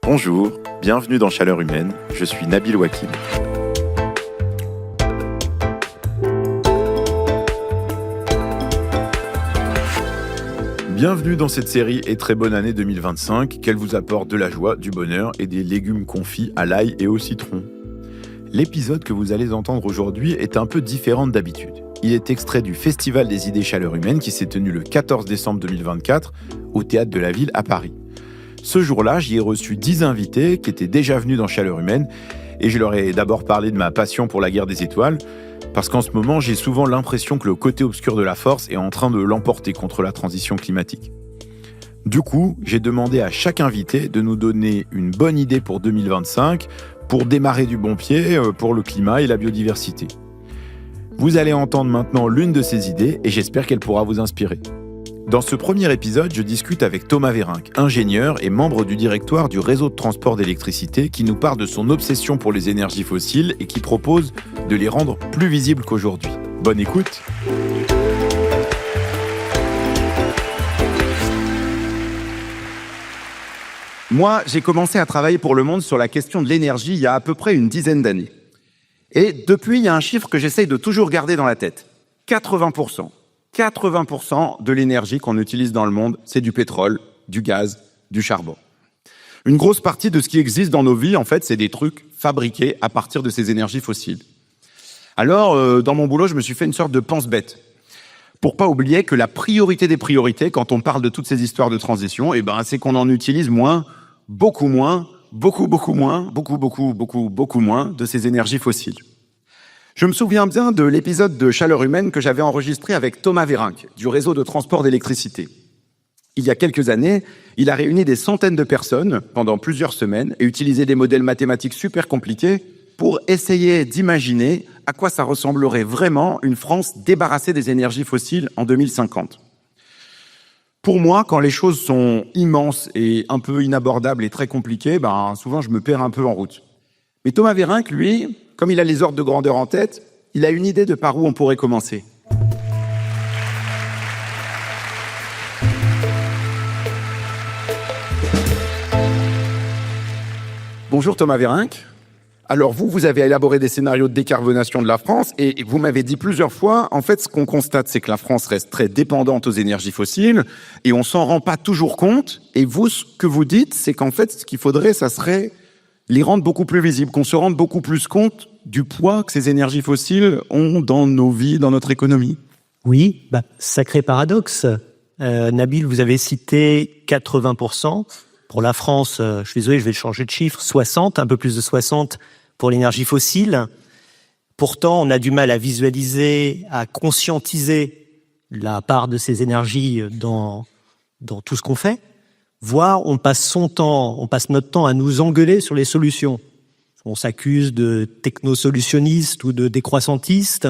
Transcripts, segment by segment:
Bonjour, bienvenue dans Chaleur Humaine, je suis Nabil Wakim. Bienvenue dans cette série et très bonne année 2025, qu'elle vous apporte de la joie, du bonheur et des légumes confits à l'ail et au citron. L'épisode que vous allez entendre aujourd'hui est un peu différent d'habitude. Il est extrait du Festival des idées Chaleur Humaine qui s'est tenu le 14 décembre 2024 au Théâtre de la Ville à Paris. Ce jour-là, j'y ai reçu 10 invités qui étaient déjà venus dans Chaleur Humaine et je leur ai d'abord parlé de ma passion pour la guerre des étoiles parce qu'en ce moment, j'ai souvent l'impression que le côté obscur de la force est en train de l'emporter contre la transition climatique. Du coup, j'ai demandé à chaque invité de nous donner une bonne idée pour 2025 pour démarrer du bon pied pour le climat et la biodiversité. Vous allez entendre maintenant l'une de ces idées et j'espère qu'elle pourra vous inspirer. Dans ce premier épisode, je discute avec Thomas Vérinck, ingénieur et membre du directoire du réseau de transport d'électricité qui nous parle de son obsession pour les énergies fossiles et qui propose de les rendre plus visibles qu'aujourd'hui. Bonne écoute! Moi, j'ai commencé à travailler pour Le Monde sur la question de l'énergie il y a à peu près une dizaine d'années. Et depuis, il y a un chiffre que j'essaye de toujours garder dans la tête. 80%. 80% de l'énergie qu'on utilise dans le monde, c'est du pétrole, du gaz, du charbon. Une grosse partie de ce qui existe dans nos vies, en fait, c'est des trucs fabriqués à partir de ces énergies fossiles. Alors, dans mon boulot, je me suis fait une sorte de pense-bête. Pour pas oublier que la priorité des priorités, quand on parle de toutes ces histoires de transition, c'est qu'on en utilise moins, beaucoup moins de ces énergies fossiles. Je me souviens bien de l'épisode de Chaleur Humaine que j'avais enregistré avec Thomas Vérinck, du réseau de transport d'électricité. Il y a quelques années, il a réuni des centaines de personnes pendant plusieurs semaines et utilisé des modèles mathématiques super compliqués pour essayer d'imaginer à quoi ça ressemblerait vraiment une France débarrassée des énergies fossiles en 2050. Pour moi, quand les choses sont immenses et un peu inabordables et très compliquées, souvent je me perds un peu en route. Mais Thomas Vérinck, lui, comme il a les ordres de grandeur en tête, il a une idée de par où on pourrait commencer. Bonjour Thomas Vérinck. Alors vous avez élaboré des scénarios de décarbonation de la France et vous m'avez dit plusieurs fois, en fait, ce qu'on constate, c'est que la France reste très dépendante aux énergies fossiles et on s'en rend pas toujours compte. Et vous, ce que vous dites, c'est qu'en fait, ce qu'il faudrait, ça serait les rendre beaucoup plus visibles, qu'on se rende beaucoup plus compte du poids que ces énergies fossiles ont dans nos vies, dans notre économie. Oui, sacré paradoxe. Nabil, vous avez cité 80%. Pour la France, je suis désolé, je vais changer de chiffre, 60, un peu plus de 60 pour l'énergie fossile. Pourtant, on a du mal à visualiser, à conscientiser la part de ces énergies dans tout ce qu'on fait. Voire, on passe notre temps à nous engueuler sur les solutions. On s'accuse de technosolutionnistes ou de décroissantistes.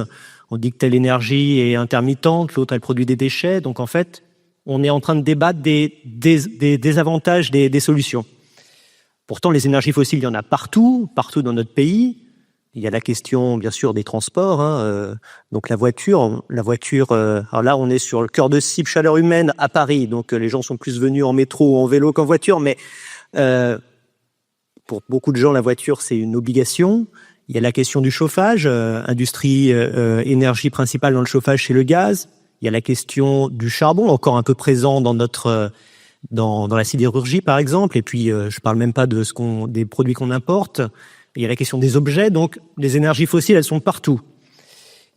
On dit que telle énergie est intermittente, l'autre elle produit des déchets. Donc en fait, on est en train de débattre des avantages des solutions. Pourtant, les énergies fossiles, il y en a partout dans notre pays. Il y a la question, bien sûr, des transports. Donc la voiture. Alors là, on est sur le cœur de cible Chaleur Humaine à Paris. Donc les gens sont plus venus en métro ou en vélo qu'en voiture. Mais pour beaucoup de gens, la voiture, c'est une obligation. Il y a la question du chauffage. Industrie, énergie principale dans le chauffage, c'est le gaz. Il y a la question du charbon, encore un peu présent dans la sidérurgie, par exemple. Et puis, je parle même pas des produits qu'on importe. Il y a la question des objets. Donc, les énergies fossiles, elles sont partout.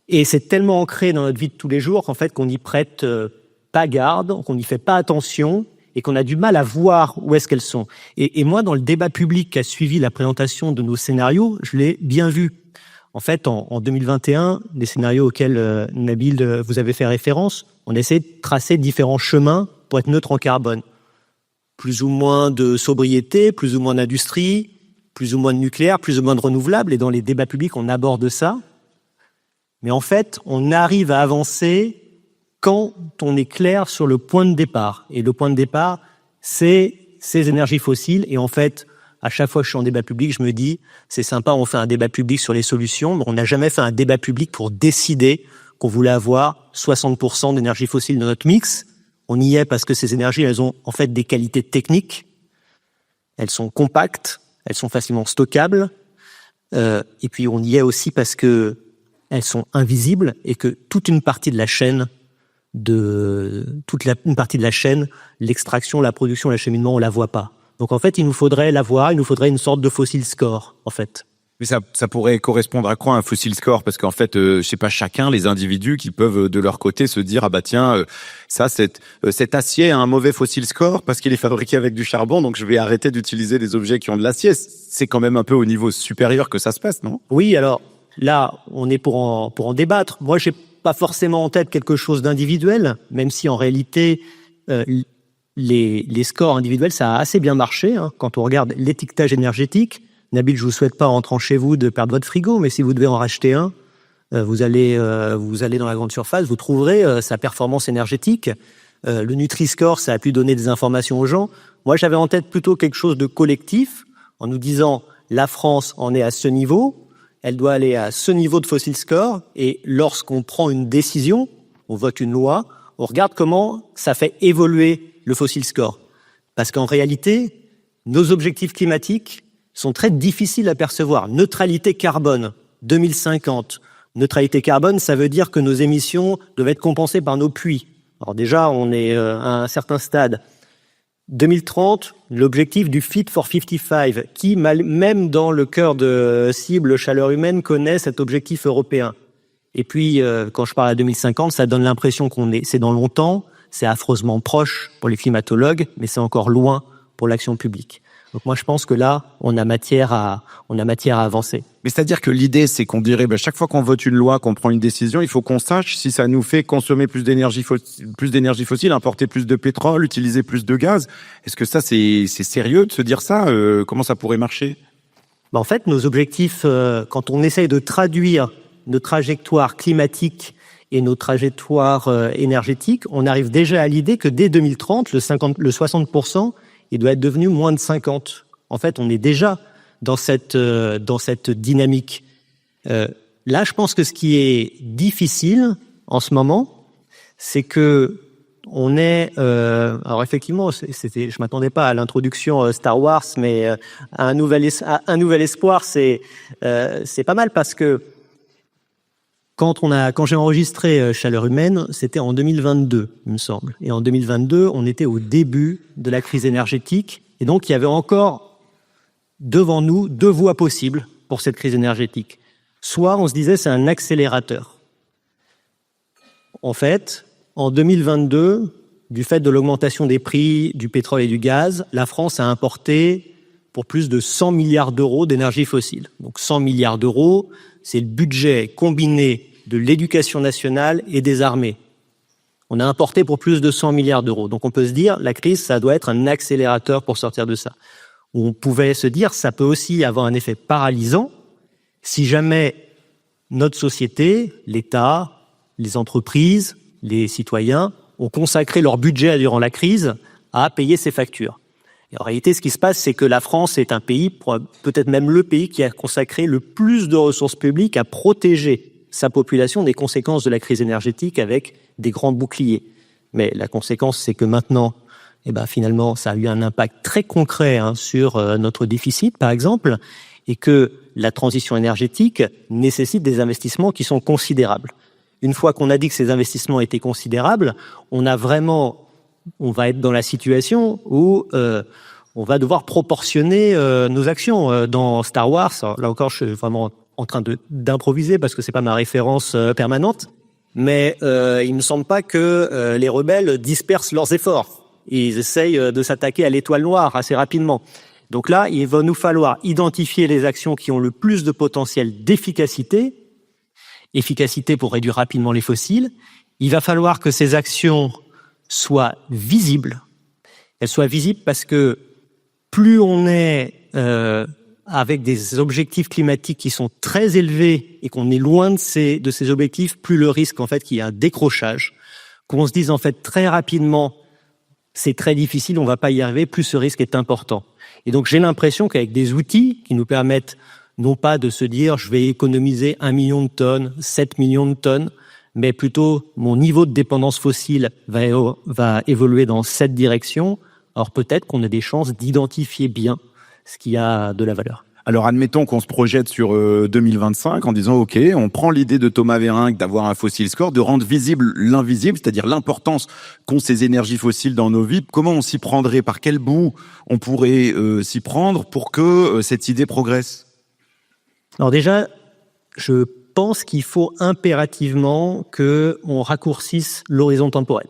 Et c'est tellement ancré dans notre vie de tous les jours qu'en fait, qu'on n'y prête pas garde, qu'on n'y fait pas attention et qu'on a du mal à voir où est-ce qu'elles sont. Et moi, dans le débat public qui a suivi la présentation de nos scénarios, je l'ai bien vu. En fait, en 2021, les scénarios auxquels, Nabil, vous avez fait référence, on essaie de tracer différents chemins pour être neutre en carbone. Plus ou moins de sobriété, plus ou moins d'industrie, plus ou moins de nucléaire, plus ou moins de renouvelable. Et dans les débats publics, on aborde ça. Mais en fait, on arrive à avancer quand on est clair sur le point de départ. Et le point de départ, c'est ces énergies fossiles. Et en fait, à chaque fois que je suis en débat public, je me dis, c'est sympa, on fait un débat public sur les solutions, mais on n'a jamais fait un débat public pour décider qu'on voulait avoir 60% d'énergie fossile dans notre mix. On y est parce que ces énergies, elles ont en fait des qualités techniques elles sont compactes, elles sont facilement stockables, et puis on y est aussi parce que elles sont invisibles et que toute une partie de la chaîne, l'extraction, la production, l'acheminement, on la voit pas. Donc en fait, il nous faudrait une sorte de fossil score, en fait. Mais ça pourrait correspondre à quoi un fossil score? Parce qu'en fait, je sais pas, chacun, les individus qui peuvent de leur côté se dire, ah bah tiens, cet acier a un mauvais fossil score parce qu'il est fabriqué avec du charbon, donc je vais arrêter d'utiliser des objets qui ont de l'acier. C'est quand même un peu au niveau supérieur que ça se passe, non? Oui, alors là, on est pour en débattre. Moi, j'ai pas forcément en tête quelque chose d'individuel, même si en réalité, les scores individuels, ça a assez bien marché, hein, quand on regarde l'étiquetage énergétique. Nabil, je vous souhaite pas, en rentrant chez vous, de perdre votre frigo, mais si vous devez en racheter un, vous allez dans la grande surface, vous trouverez sa performance énergétique. Le Nutri-Score, ça a pu donner des informations aux gens. Moi, j'avais en tête plutôt quelque chose de collectif, en nous disant, la France en est à ce niveau, elle doit aller à ce niveau de fossil score, et lorsqu'on prend une décision, on vote une loi, on regarde comment ça fait évoluer le fossil score. Parce qu'en réalité, nos objectifs climatiques sont très difficiles à percevoir. Neutralité carbone, 2050. Neutralité carbone, ça veut dire que nos émissions doivent être compensées par nos puits. Alors déjà, on est à un certain stade. 2030, l'objectif du Fit for 55, qui, même dans le cœur de cible chaleur humaine, connaît cet objectif européen. Et puis, quand je parle à 2050, ça donne l'impression c'est dans longtemps, c'est affreusement proche pour les climatologues, mais c'est encore loin pour l'action publique. Donc moi, je pense que là, on a matière à avancer. Mais c'est-à-dire que l'idée, c'est qu'on dirait, chaque fois qu'on vote une loi, qu'on prend une décision, il faut qu'on sache si ça nous fait consommer plus d'énergie fossile, importer plus de pétrole, utiliser plus de gaz. Est-ce que ça, c'est sérieux de se dire ça? Comment ça pourrait marcher? En fait, nos objectifs, quand on essaye de traduire nos trajectoires climatiques et nos trajectoires énergétiques, on arrive déjà à l'idée que dès 2030, le 60%, il doit être devenu moins de 50. En fait, on est déjà dans cette dynamique. Là, je pense que ce qui est difficile en ce moment, c'est que on est. Alors effectivement, je m'attendais pas à l'introduction Star Wars, mais un nouvel espoir, c'est pas mal parce que quand j'ai enregistré Chaleur humaine, c'était en 2022, il me semble. Et en 2022, on était au début de la crise énergétique. Et donc, il y avait encore devant nous 2 voies possibles pour cette crise énergétique. Soit on se disait c'est un accélérateur. En fait, en 2022, du fait de l'augmentation des prix du pétrole et du gaz, la France a importé pour plus de 100 milliards d'euros d'énergie fossile. Donc 100 milliards d'euros, c'est le budget combiné de l'éducation nationale et des armées. On a importé pour plus de 100 milliards d'euros. Donc on peut se dire, la crise, ça doit être un accélérateur pour sortir de ça. On pouvait se dire, ça peut aussi avoir un effet paralysant si jamais notre société, l'État, les entreprises, les citoyens ont consacré leur budget durant la crise à payer ces factures. Et en réalité, ce qui se passe, c'est que la France est un pays, peut-être même le pays qui a consacré le plus de ressources publiques à protéger sa population des conséquences de la crise énergétique avec des grands boucliers. Mais la conséquence, c'est que maintenant, finalement, ça a eu un impact très concret sur notre déficit, par exemple, et que la transition énergétique nécessite des investissements qui sont considérables. Une fois qu'on a dit que ces investissements étaient considérables, on va être dans la situation où on va devoir proportionner nos actions. Dans Star Wars, là encore, je suis vraiment en train d'improviser parce que c'est pas ma référence permanente, mais il me semble pas que les rebelles dispersent leurs efforts. Ils essayent de s'attaquer à l'étoile noire assez rapidement. Donc là, il va nous falloir identifier les actions qui ont le plus de potentiel d'efficacité pour réduire rapidement les fossiles. Il va falloir que ces actions soient visibles. Elles soient visibles parce que plus on est avec des objectifs climatiques qui sont très élevés et qu'on est loin de ces objectifs, plus le risque en fait qu'il y ait un décrochage, qu'on se dise en fait très rapidement c'est très difficile, on va pas y arriver, plus ce risque est important. Et donc j'ai l'impression qu'avec des outils qui nous permettent non pas de se dire je vais économiser 1 million de tonnes, 7 millions de tonnes, mais plutôt mon niveau de dépendance fossile va évoluer dans cette direction, alors peut-être qu'on a des chances d'identifier bien ce qui a de la valeur. Alors admettons qu'on se projette sur 2025 en disant ok, on prend l'idée de Thomas Vérinck d'avoir un fossil score, de rendre visible l'invisible, c'est-à-dire l'importance qu'ont ces énergies fossiles dans nos vies. Comment on s'y prendrait? Par quel bout on pourrait s'y prendre pour que cette idée progresse? Alors déjà, je pense qu'il faut impérativement qu'on raccourcisse l'horizon temporel.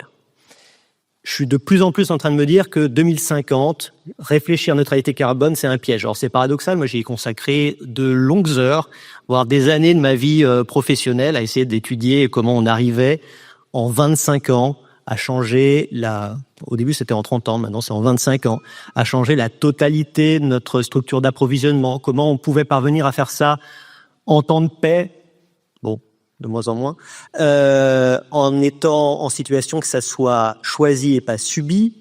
Je suis de plus en plus en train de me dire que 2050, réfléchir à neutralité carbone, c'est un piège. Alors c'est paradoxal, moi j'y ai consacré de longues heures, voire des années de ma vie professionnelle à essayer d'étudier comment on arrivait en 25 ans à changer au début c'était en 30 ans, maintenant c'est en 25 ans, à changer la totalité de notre structure d'approvisionnement, comment on pouvait parvenir à faire ça en temps de paix, de moins en moins, en étant en situation que ça soit choisi et pas subi.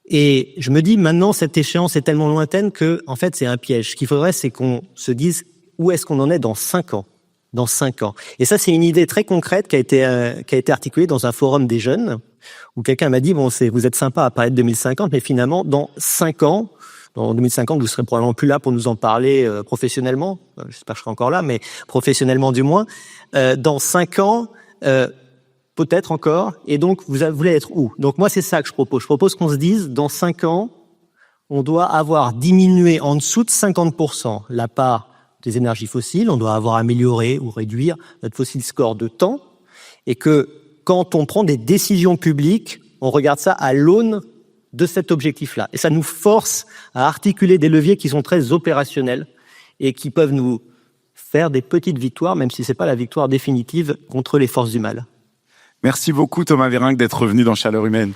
Et je me dis, maintenant, cette échéance est tellement lointaine que, en fait, c'est un piège. Ce qu'il faudrait, c'est qu'on se dise où est-ce qu'on en est dans 5 ans. Dans 5 ans. Et ça, c'est une idée très concrète qui a été articulée dans un forum des jeunes, où quelqu'un m'a dit, vous êtes sympa à parler de 2050, mais finalement, dans 5 ans, en 2050, vous serez probablement plus là pour nous en parler professionnellement. J'espère que je serai encore là, mais professionnellement du moins. Dans 5 ans, peut-être encore. Et donc, vous voulez être où? Donc moi, c'est ça que je propose. Je propose qu'on se dise, dans 5 ans, on doit avoir diminué en dessous de 50% la part des énergies fossiles. On doit avoir amélioré ou réduire notre fossil score de temps. Et que quand on prend des décisions publiques, on regarde ça à l'aune de cet objectif-là. Et ça nous force à articuler des leviers qui sont très opérationnels et qui peuvent nous faire des petites victoires, même si c'est pas la victoire définitive contre les forces du mal. Merci beaucoup Thomas Vérinck d'être revenu dans Chaleur Humaine.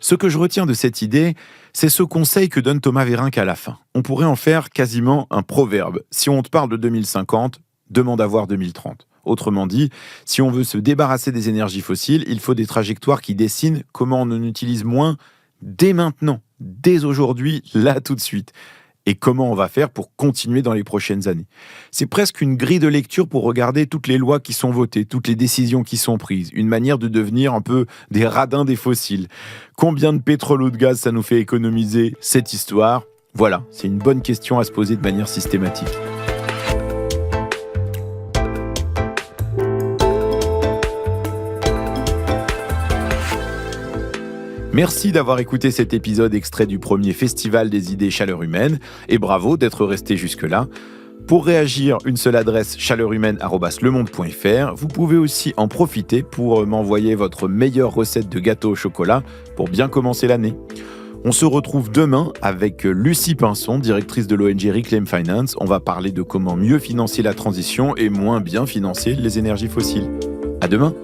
Ce que je retiens de cette idée, c'est ce conseil que donne Thomas Vérinck à la fin. On pourrait en faire quasiment un proverbe. Si on te parle de 2050, demande à voir 2030. Autrement dit, si on veut se débarrasser des énergies fossiles, il faut des trajectoires qui dessinent comment on en utilise moins dès maintenant, dès aujourd'hui, là tout de suite. Et comment on va faire pour continuer dans les prochaines années. C'est presque une grille de lecture pour regarder toutes les lois qui sont votées, toutes les décisions qui sont prises, une manière de devenir un peu des radins des fossiles. Combien de pétrole ou de gaz ça nous fait économiser cette histoire? Voilà, c'est une bonne question à se poser de manière systématique. Merci d'avoir écouté cet épisode extrait du premier Festival des idées Chaleur Humaine et bravo d'être resté jusque-là. Pour réagir, une seule adresse chaleurhumaine@lemonde.fr. Vous pouvez aussi en profiter pour m'envoyer votre meilleure recette de gâteau au chocolat pour bien commencer l'année. On se retrouve demain avec Lucie Pinson, directrice de l'ONG Reclaim Finance. On va parler de comment mieux financer la transition et moins bien financer les énergies fossiles. À demain!